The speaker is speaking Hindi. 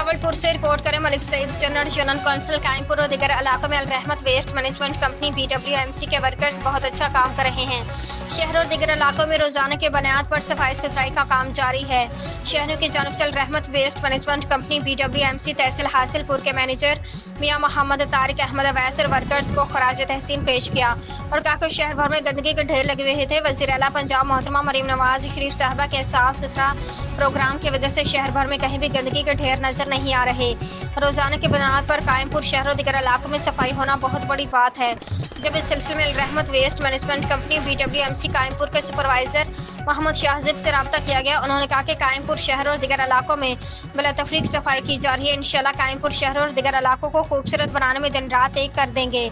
भावलपुर से रिपोर्ट करें Malik Saeed general union council Qaimpur और दिगर इलाकों में अलरहमत वेस्ट मैनेजमेंट कंपनी BWMC के वर्कर्स बहुत अच्छा काम कर रहे हैं। शहर और दिगर इलाकों में रोजाना के बुनियाद पर सफाई सुथराई का काम जारी है। शहरों की जानब से अलरहमत वेस्ट मैनेजमेंट कंपनी BWMC तहसील हासिलपुर के मैनेजर मियां मोहम्मद तारिक अहमद अवैस और वर्कर्स को खराज तहसीन पेश किया और कहा कि शहर भर में गंदगी के ढेर लगे हुए थे। वज़ीर आला पंजाब मोहतरमा मरीम नवाज शरीफ साहबा के साफ सुथरा प्रोग्राम की वजह से शहर भर में कहीं भी गंदगी के ढेर नजर नहीं आ रहे। रोजाना की बुनियाद पर कायमपुर शहर और दिगर इलाकों में सफाई होना बहुत बड़ी बात है। जब इस सिलसिले में अलरहमत waste management company BWMC Kayampur के सुपरवाइजर मोहम्मद शाहजिब से रब्ता किया गया। उन्होंने कहा कि कायमपुर शहर और दिगर इलाकों में बिला तफरीक सफाई की जा रही है। इंशाल्लाह कायमपुर शहर और दिगर इलाकों को खूबसूरत बनाने में दिन रात एक कर देंगे।